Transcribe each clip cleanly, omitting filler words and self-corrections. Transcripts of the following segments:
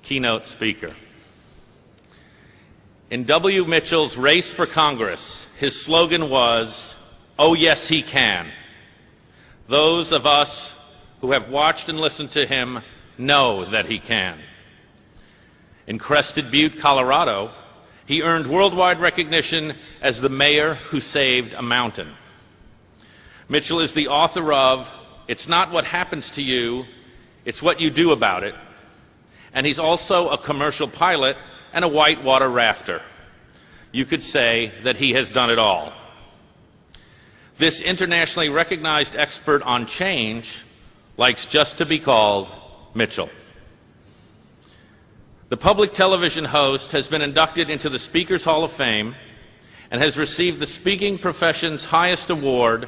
keynote speaker. In W. Mitchell's race for Congress, his slogan was, "Oh, yes, he can." Those of us who have watched and listened to him know that he can. In Crested Butte, Colorado, he earned worldwide recognition as the mayor who saved a mountain. Mitchell is the author of "It's Not What Happens to You, It's What You Do About It," and he's also a commercial pilot and a whitewater rafter. You could say that he has done it all. This internationally recognized expert on change likes just to be called Mitchell. The public television host has been inducted into the Speakers Hall of Fame and has received the speaking profession's highest award,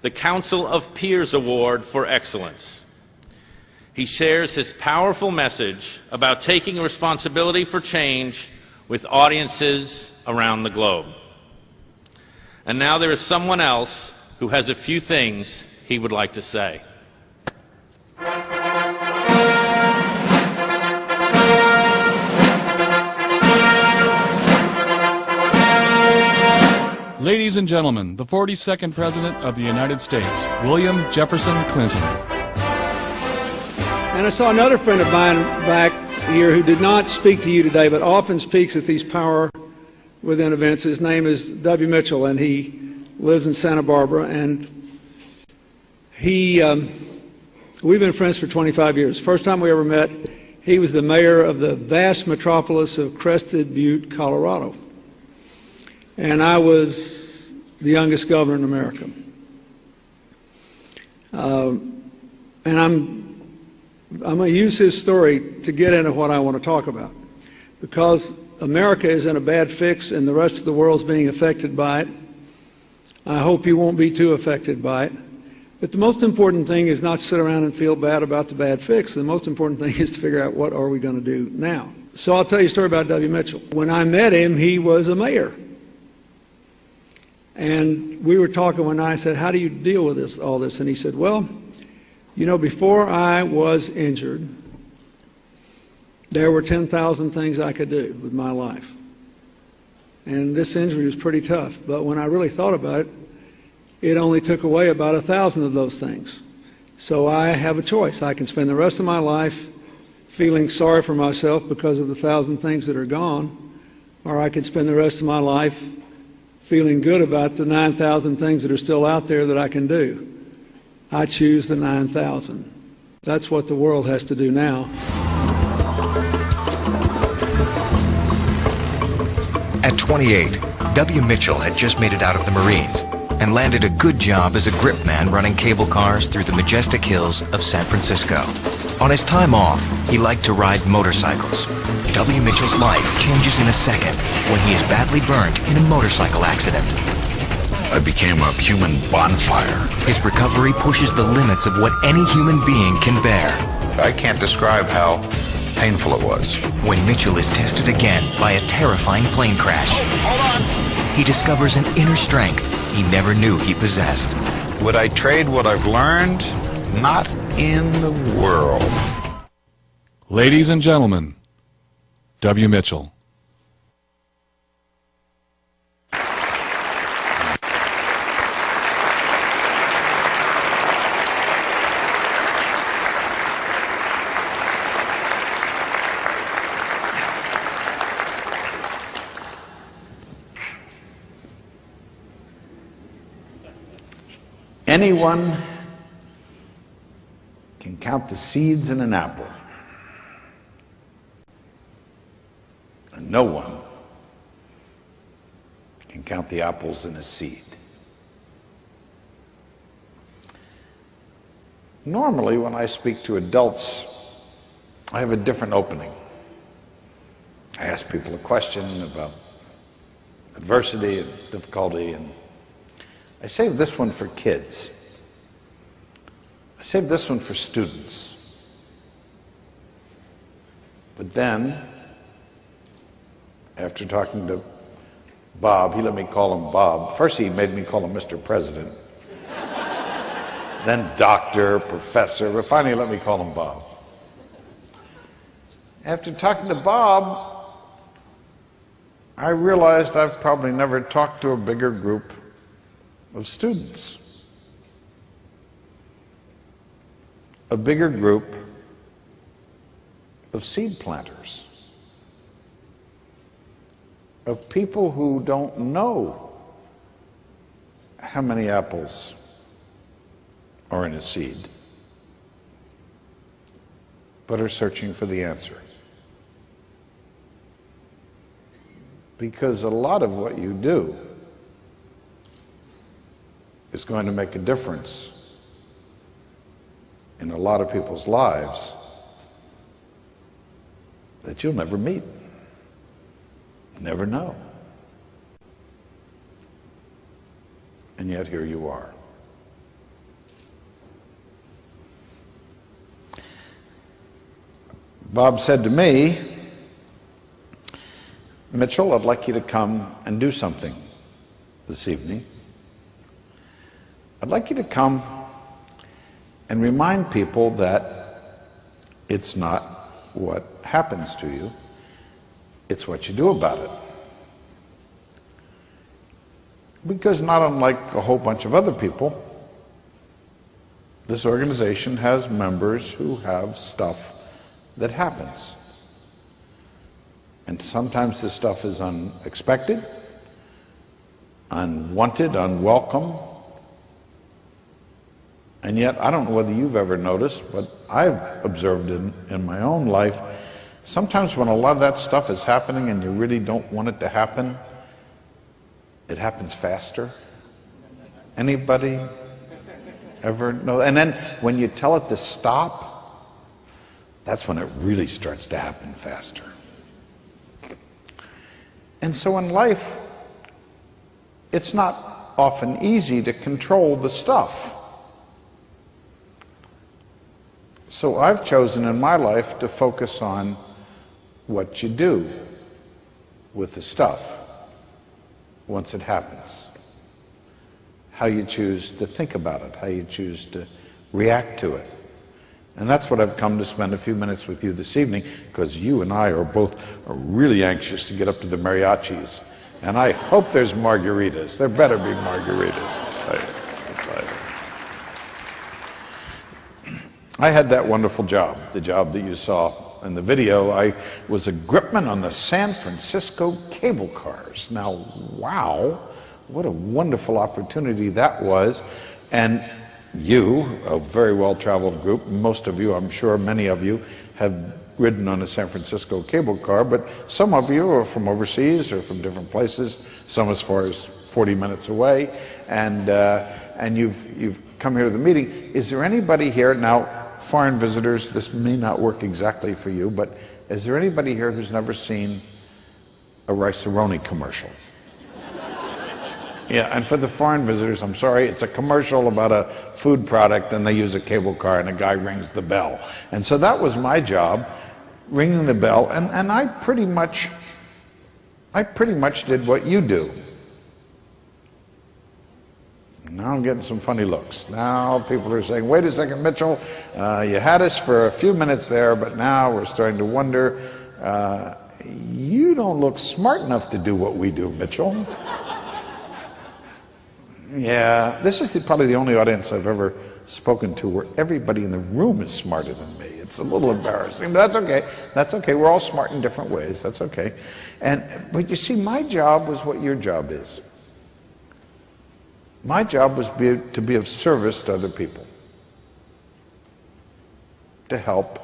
the Council of Peers Award for Excellence. He shares his powerful message about taking responsibility for change with audiences around the globe. And now there is someone else who has a few things he would like to say. Ladies and gentlemen, the 42nd President of the United States, William Jefferson Clinton. And I saw another friend of mine back here who did not speak to you today, but often speaks at these Power Within events. His name is W. Mitchell, and he lives in Santa Barbara. And we've been friends for 25 years. First time we ever met, he was the mayor of the vast metropolis of Crested Butte, Colorado. And I was the youngest governor in America. And I'm going to use his story to get into what I want to talk about. Because America is in a bad fix and the rest of the world's being affected by it. I hope you won't be too affected by it. But the most important thing is not sit around and feel bad about the bad fix. The most important thing is to figure out what are we going to do now. So I'll tell you a story about W. Mitchell. When I met him, he was a mayor. And we were talking one night. I said, "How do you deal with all this?" And he said, "Well, you know, before I was injured, there were 10,000 things I could do with my life. And this injury was pretty tough. But when I really thought about it, it only took away about 1,000 of those things. So I have a choice. I can spend the rest of my life feeling sorry for myself because of the 1,000 things that are gone, or I can spend the rest of my life feeling good about the 9,000 things that are still out there that I can do. I choose the 9,000. That's what the world has to do now." At 28, W. Mitchell had just made it out of the Marines and landed a good job as a grip man running cable cars through the majestic hills of San Francisco. On his time off, he liked to ride motorcycles. W. Mitchell's life changes in a second when he is badly burned in a motorcycle accident. I became a human bonfire. His recovery pushes the limits of what any human being can bear. I can't describe how painful it was. When Mitchell is tested again by a terrifying plane crash, he discovers an inner strength he never knew he possessed. Would I trade what I've learned? Not in the world. Ladies and gentlemen, W. Mitchell. Anyone can count the seeds in an apple. And no one can count the apples in a seed. Normally, when I speak to adults, I have a different opening. I ask people a question about adversity and difficulty, and I save this one for kids. I save this one for students. But then, after talking to Bob, he let me call him Bob. First he made me call him Mr. President. Then doctor, professor, but finally let me call him Bob. After talking to Bob, I realized I've probably never talked to a bigger group of students, a bigger group of seed planters, of people who don't know how many apples are in a seed, but are searching for the answer. Because a lot of what you do is going to make a difference in a lot of people's lives that you'll never meet, never know. And yet here you are. Bob said to me, Mitchell, I'd like you to come and do something this evening. I'd like you to come and remind people that it's not what happens to you, it's what you do about it. Because not unlike a whole bunch of other people, this organization has members who have stuff that happens. And sometimes this stuff is unexpected, unwanted, unwelcome. And yet, I don't know whether you've ever noticed, but I've observed in my own life, sometimes when a lot of that stuff is happening and you really don't want it to happen, it happens faster. Anybody ever know? And then when you tell it to stop, that's when it really starts to happen faster. And so in life, it's not often easy to control the stuff. So I've chosen in my life to focus on what you do with the stuff once it happens. How you choose to think about it, how you choose to react to it. And that's what I've come to spend a few minutes with you this evening, because you and I are both really anxious to get up to the mariachis. And I hope there's margaritas. There better be margaritas, I'll tell you. I had that wonderful job, the job that you saw in the video. I was a gripman on the San Francisco cable cars. Now, wow, what a wonderful opportunity that was. And you, a very well-traveled group, most of you, I'm sure many of you, have ridden on a San Francisco cable car, but some of you are from overseas or from different places, some as far as 40 minutes away, and you've come here to the meeting. Is there anybody here, now foreign visitors, this may not work exactly for you, but is there anybody here who's never seen a Rice-A-Roni commercial? Yeah, and for the foreign visitors, I'm sorry, it's a commercial about a food product and they use a cable car and a guy rings the bell. And so that was my job, ringing the bell, and I pretty much did what you do. Now I'm getting some funny looks. Now people are saying, wait a second, Mitchell, you had us for a few minutes there, but now we're starting to wonder, you don't look smart enough to do what we do, Mitchell. Yeah, this is probably the only audience I've ever spoken to where everybody in the room is smarter than me. It's a little embarrassing, but that's okay. That's okay. We're all smart in different ways. That's okay. But you see, my job was what your job is. My job was to be of service to other people, to help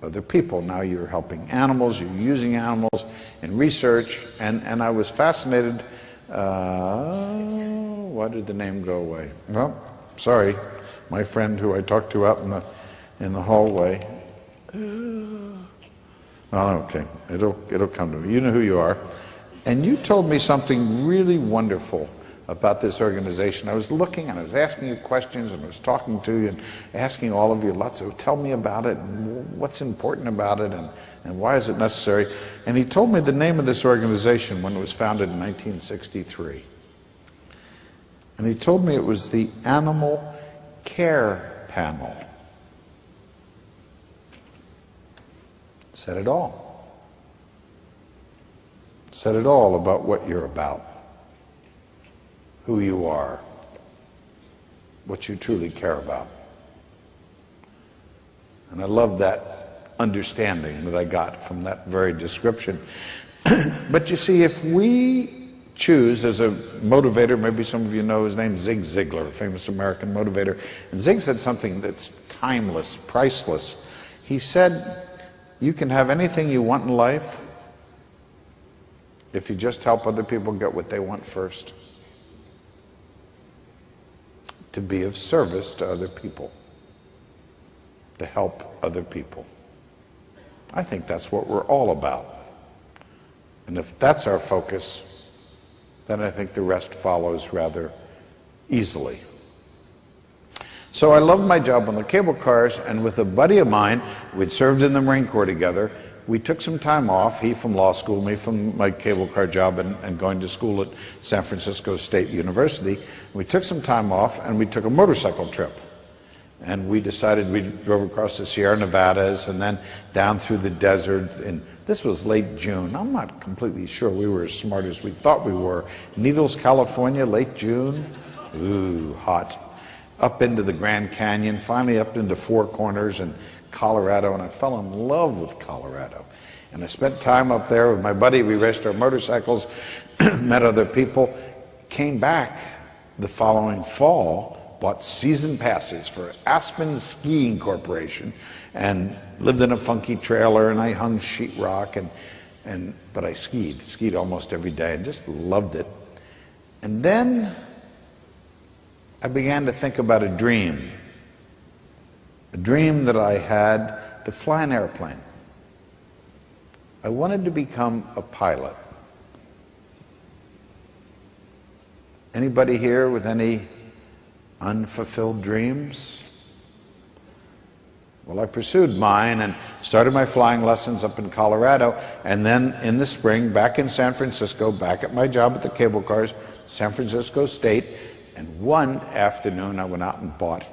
other people. Now you're helping animals, you're using animals in research, and I was fascinated. Why did the name go away? Well, sorry, my friend who I talked to out in the hallway. Oh, okay, it'll come to me. You know who you are, and you told me something really wonderful about this organization. I was looking and I was asking you questions and I was talking to you and asking all of you lots of, tell me about it, and what's important about it, and why is it necessary? And he told me the name of this organization when it was founded in 1963. And he told me it was the Animal Care Panel. said it all. Said it all about what you're about, who you are, what you truly care about. And I love that understanding that I got from that very description. But you see, if we choose as a motivator, maybe some of you know his name, Zig Ziglar, a famous American motivator, and Zig said something that's timeless, priceless. He said, you can have anything you want in life if you just help other people get what they want first. To be of service to other people. To help other people. I think that's what we're all about. And if that's our focus, then I think the rest follows rather easily. So I loved my job on the cable cars, and with a buddy of mine, we'd served in the Marine Corps together, we took some time off, he from law school, me from my cable car job and going to school at San Francisco State University. We took some time off and we took a motorcycle trip. And we decided we drove across the Sierra Nevadas and then down through the desert. And this was late June. I'm not completely sure we were as smart as we thought we were. Needles, California, late June. Ooh, hot. Up into the Grand Canyon, finally up into Four Corners and Colorado, and I fell in love with Colorado. And I spent time up there with my buddy. We raced our motorcycles, met other people, came back the following fall, bought season passes for Aspen Skiing Corporation, and lived in a funky trailer, and I hung sheetrock, but I skied almost every day, and just loved it. And then I began to think about a dream that I had to fly an airplane. I wanted to become a pilot. Anybody here with any unfulfilled dreams? Well, I pursued mine and started my flying lessons up in Colorado, and then in the spring, back in San Francisco, back at my job at the cable cars, San Francisco State, and one afternoon I went out and bought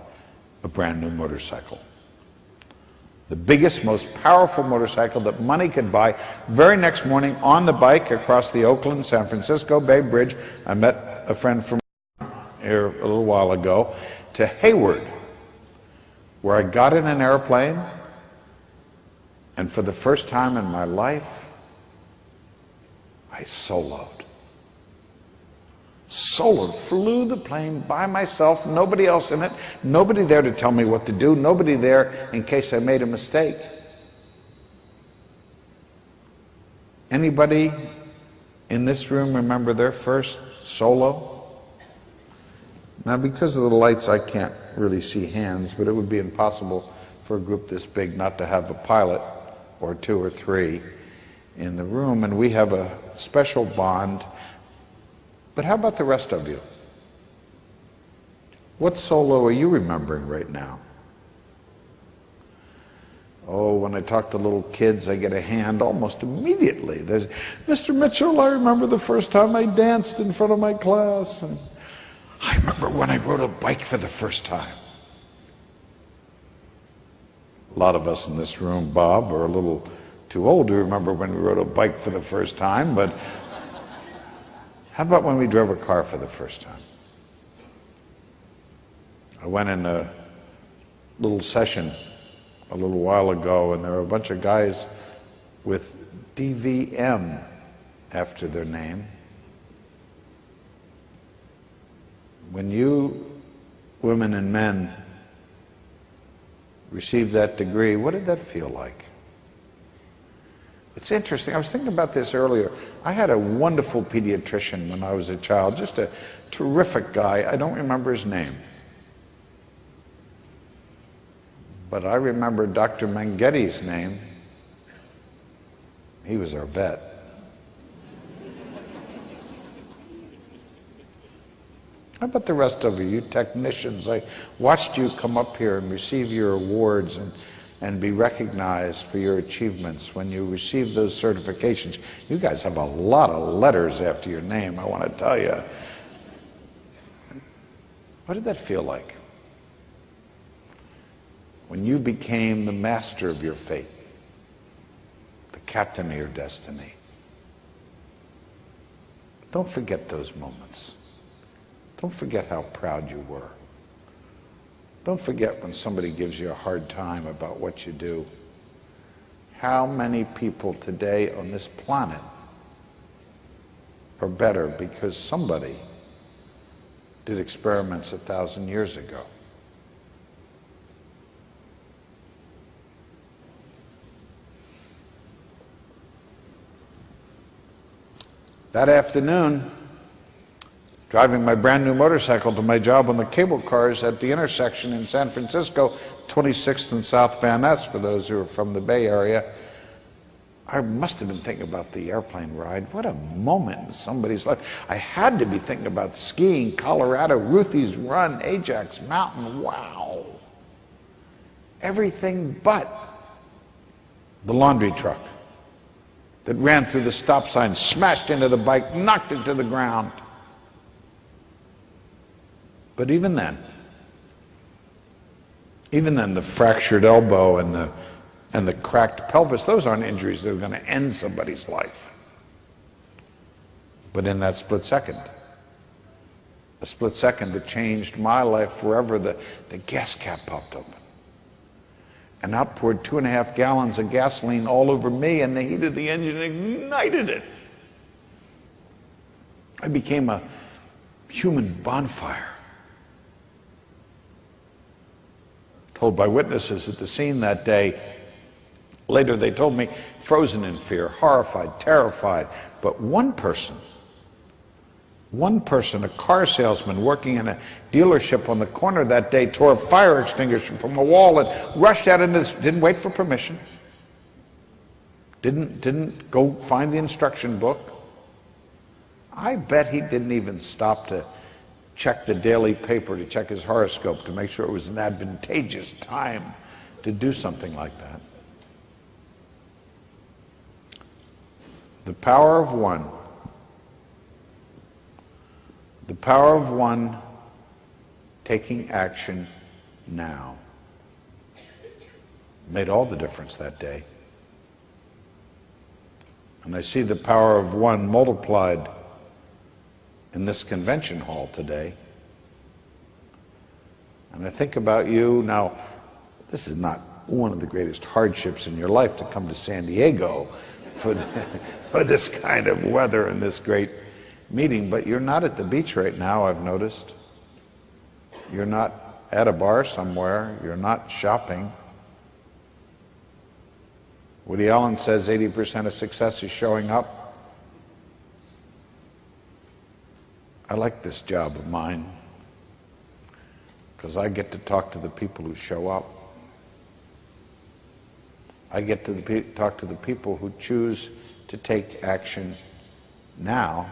a brand new motorcycle. The biggest, most powerful motorcycle that money could buy. Very next morning, on the bike across the Oakland-San Francisco Bay Bridge, I met a friend from here a little while ago, to Hayward, where I got in an airplane, and for the first time in my life, I soloed. Flew the plane by myself, nobody else in it, nobody there to tell me what to do, nobody there in case I made a mistake. Anybody in this room remember their first solo? Now, because of the lights, I can't really see hands, but it would be impossible for a group this big not to have a pilot or two or three in the room, and we have a special bond. But how about the rest of you? What solo are you remembering right now? Oh, when I talk to little kids, I get a hand almost immediately. There's, Mr. Mitchell, I remember the first time I danced in front of my class. And I remember when I rode a bike for the first time. A lot of us in this room, Bob, are a little too old to remember when we rode a bike for the first time, but how about when we drove a car for the first time? I went in a little session a little while ago, and there were a bunch of guys with DVM after their name. When you, women and men, received that degree, what did that feel like? It's interesting. I was thinking about this earlier. I had a wonderful pediatrician when I was a child, just a terrific guy. I don't remember his name. But I remember Dr. Manghetti's name. He was our vet. How about the rest of you technicians? I watched you come up here and receive your awards and be recognized for your achievements when you receive those certifications. You guys have a lot of letters after your name, I want to tell you. What did that feel like? When you became the master of your fate. captain of your destiny. Don't forget those moments. Don't forget how proud you were. Don't forget when somebody gives you a hard time about what you do. How many people today on this planet are better because somebody did experiments 1,000 years ago? That afternoon, driving my brand new motorcycle to my job on the cable cars at the intersection in San Francisco, 26th and South Van Ness, for those who are from the Bay Area, I must have been thinking about the airplane ride. What a moment in somebody's life. I had to be thinking about skiing, Colorado, Ruthie's Run, Ajax Mountain. Wow. Everything but the laundry truck that ran through the stop sign, smashed into the bike, knocked it to the ground. But even then, the fractured elbow and the cracked pelvis, those aren't injuries that are going to end somebody's life. But in that split second, a split second that changed my life forever, the gas cap popped open and outpoured 2.5 gallons of gasoline all over me, and the heat of the engine ignited it. I became a human bonfire. Told by witnesses at the scene that day, later they told me, frozen in fear, horrified, terrified. But one person, a car salesman working in a dealership on the corner that day, tore a fire extinguisher from a wall and rushed out into this, didn't wait for permission, didn't go find the instruction book. I bet he didn't even stop to check the daily paper, to check his horoscope, to make sure it was an advantageous time to do something like that. The power of one. The power of one taking action now made all the difference that day. And I see the power of one multiplied in this convention hall today. And I think about you. Now, this is not one of the greatest hardships in your life to come to San Diego for this kind of weather and this great meeting, but you're not at the beach right now, I've noticed. You're not at a bar somewhere. You're not shopping. Woody Allen says 80% of success is showing up. I like this job of mine because I get to talk to the people who show up. I get to talk to the people who choose to take action now.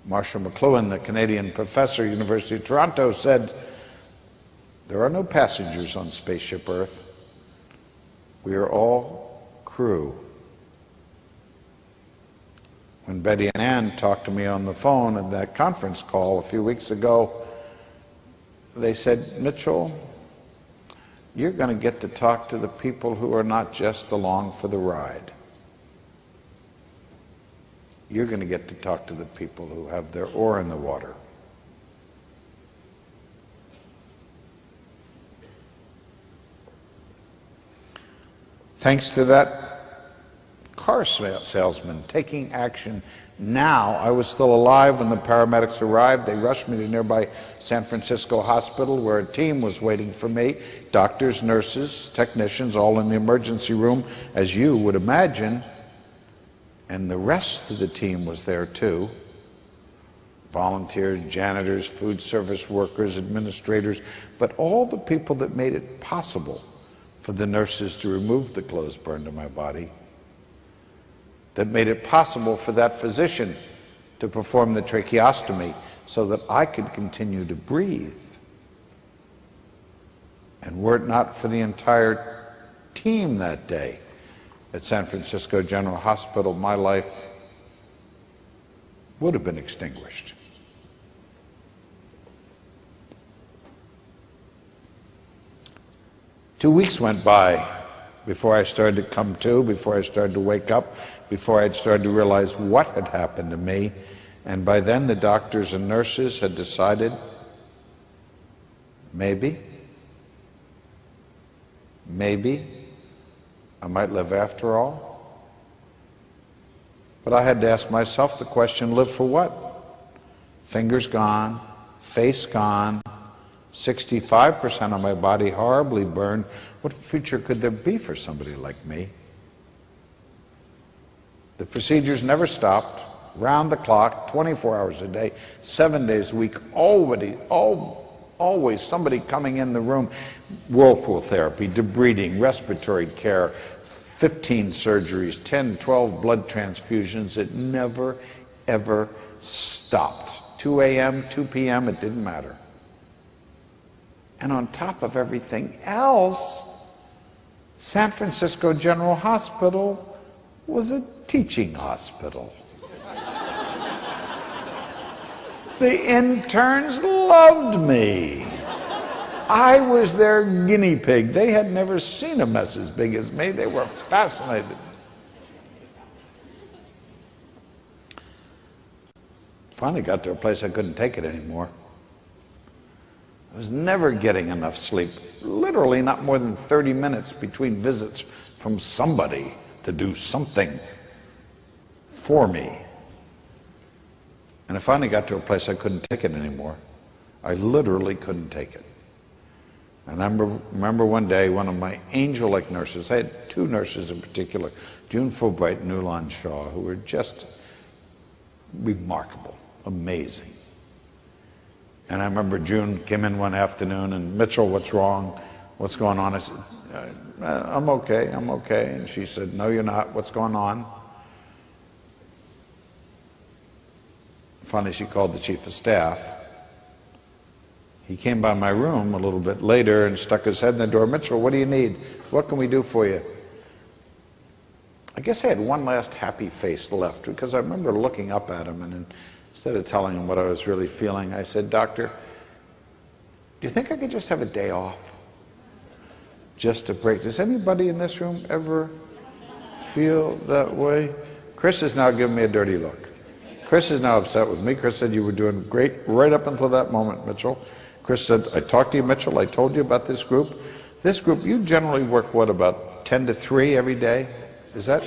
Marshall McLuhan, the Canadian professor, University of Toronto, said, "There are no passengers on Spaceship Earth. We are all crew." When Betty and Ann talked to me on the phone at that conference call a few weeks ago, they said, "Mitchell, you're going to get to talk to the people who are not just along for the ride. You're going to get to talk to the people who have their oar in the water." Thanks to that car salesman taking action now, I was still alive when the paramedics arrived. They rushed me to nearby San Francisco hospital where a team was waiting for me. Doctors, nurses, technicians, all in the emergency room, as you would imagine. And the rest of the team was there too. Volunteers, janitors, food service workers, administrators, but all the people that made it possible for the nurses to remove the clothes burned to my body, that made it possible for that physician to perform the tracheostomy so that I could continue to breathe. And were it not for the entire team that day at San Francisco General Hospital, my life would have been extinguished. Two weeks went by before I started to come to, before I started to wake up, before I'd started to realize what had happened to me. And by then the doctors and nurses had decided, maybe I might live after all. But I had to ask myself the question, live for what? Fingers gone, face gone, 65% of my body horribly burned. What future could there be for somebody like me? The procedures never stopped, round the clock, 24 hours a day, 7 days a week, always somebody coming in the room. Whirlpool therapy, debriding, respiratory care, 15 surgeries, 10, 12 blood transfusions. It never, ever stopped. 2 a.m., 2 p.m., it didn't matter. And on top of everything else, San Francisco General Hospital was a teaching hospital. The interns loved me. I was their guinea pig. They had never seen a mess as big as me. They were fascinated. Finally got to a place I couldn't take it anymore. I was never getting enough sleep. Literally not more than 30 minutes between visits from somebody to do something for me. And I finally got to a place I couldn't take it anymore. I literally couldn't take it. And I remember one day, one of my angel-like nurses, I had two nurses in particular, June Fulbright and Nulan Shaw, who were just remarkable, amazing. And I remember June came in one afternoon and, Mitchell, what's wrong? What's going on? I said, I'm okay. And she said, no, you're not. What's going on? Finally, she called the chief of staff. He came by my room a little bit later and stuck his head in the door. Mitchell, what do you need? What can we do for you? I guess I had one last happy face left, because I remember looking up at him, and instead of telling him what I was really feeling, I said, Doctor, do you think I could just have a day off? Just a break. Does anybody in this room ever feel that way? Chris is now giving me a dirty look. Chris is now upset with me. Chris said, you were doing great right up until that moment, Mitchell. Chris said, I talked to you, Mitchell. I told you about this group. This group, you generally work, what, about 10 to 3 every day? Is that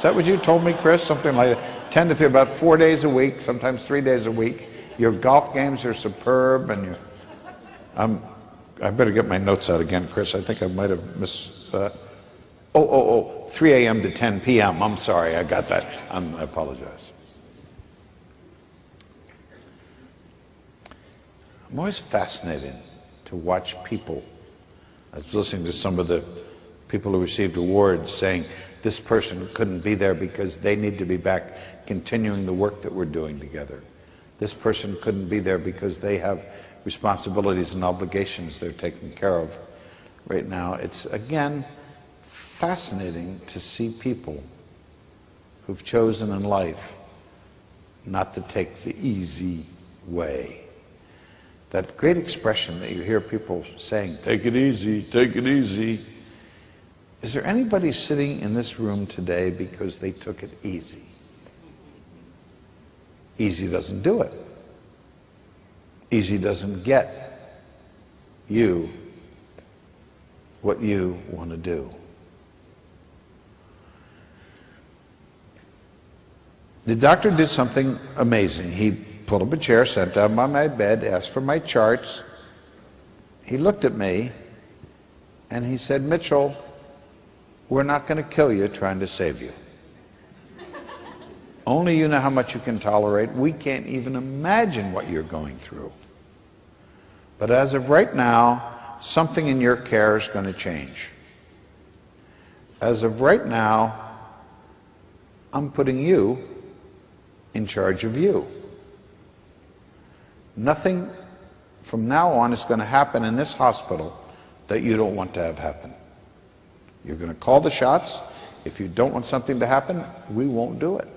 what you told me, Chris? Something like that. 10 to 3, about 4 days a week, sometimes 3 days a week. Your golf games are superb, and I better get my notes out again, Chris. I think I might have missed 3 a.m. to 10 p.m. I'm sorry, I got that. I apologize. I'm always fascinated to watch people. I was listening to some of the people who received awards saying this person couldn't be there because they need to be back continuing the work that we're doing together. This person couldn't be there because they have responsibilities and obligations they're taking care of right now. It's, again, fascinating to see people who've chosen in life not to take the easy way. That great expression that you hear people saying, take it easy, take it easy. Is there anybody sitting in this room today because they took it easy? Easy doesn't do it. Easy doesn't get you what you want to do. The doctor did something amazing. He pulled up a chair, sat down by my bed, asked for my charts. He looked at me and he said, Mitchell, we're not going to kill you trying to save you. Only you know how much you can tolerate. We can't even imagine what you're going through. But as of right now, something in your care is going to change. As of right now, I'm putting you in charge of you. Nothing from now on is going to happen in this hospital that you don't want to have happen. You're going to call the shots. If you don't want something to happen, we won't do it.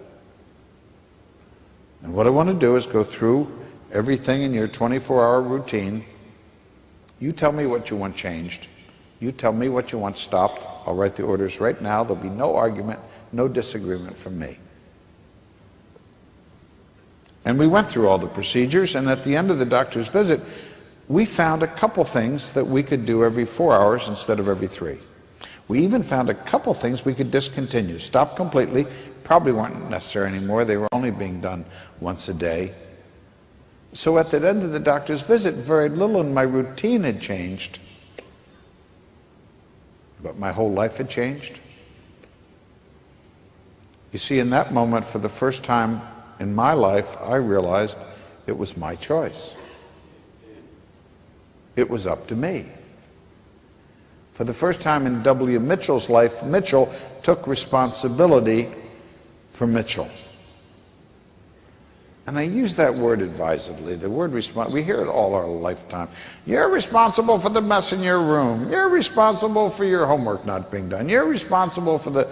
And what I want to do is go through everything in your 24-hour routine. You tell me what you want changed. You tell me what you want stopped. I'll write the orders right now. There'll be no argument, no disagreement from me. And we went through all the procedures, and at the end of the doctor's visit, we found a couple things that we could do every 4 hours instead of every 3. We even found a couple things we could discontinue, stop completely, probably weren't necessary anymore. They were only being done once a day. So at the end of the doctor's visit, very little in my routine had changed, but my whole life had changed. You see, in that moment, for the first time in my life, I realized it was my choice. It was up to me. For the first time in W. Mitchell's life, Mitchell took responsibility for Mitchell. And I use that word advisedly. The word we hear it all our lifetime. You're responsible for the mess in your room. You're responsible for your homework not being done. You're responsible for the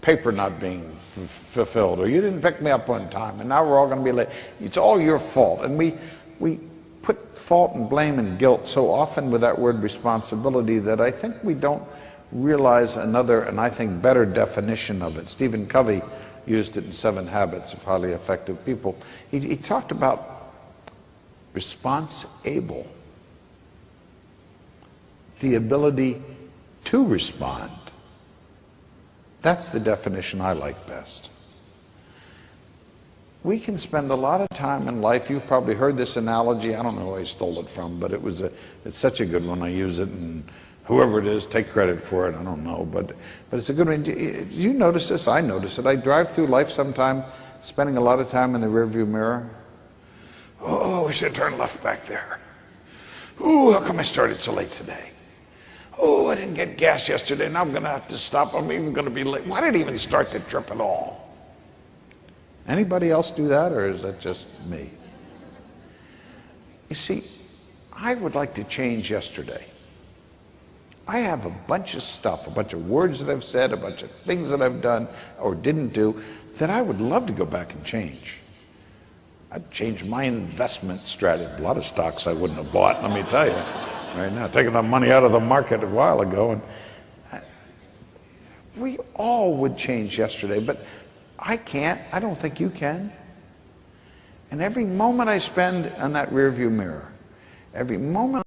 paper not being fulfilled. Or you didn't pick me up on time, and now we're all going to be late. It's all your fault. And we put fault and blame and guilt so often with that word responsibility that I think we don't realize another, and I think better definition of it. Stephen Covey used it in 7 Habits of Highly Effective People. He talked about response-able, the ability to respond. That's the definition I like best. We can spend a lot of time in life. You've probably heard this analogy. I don't know who I stole it from, but it's such a good one. I use it, and whoever it is, take credit for it. I don't know, but it's a good one. Do you notice this? I notice it. I drive through life sometime spending a lot of time in the rearview mirror. Oh, we should turn left back there. Oh, how come I started so late today? Oh, I didn't get gas yesterday. Now I'm going to have to stop. I'm even going to be late. Why did I even start the trip at all? Anybody else do that, or is that just me? You see, I would like to change yesterday. I have a bunch of stuff, a bunch of words that I've said, a bunch of things that I've done or didn't do that I would love to go back and change. I'd change my investment strategy. A lot of stocks I wouldn't have bought, let me tell you. Right now, taking that money out of the market a while ago. And we all would change yesterday, but I can't. I don't think you can. And every moment I spend on that rearview mirror, every moment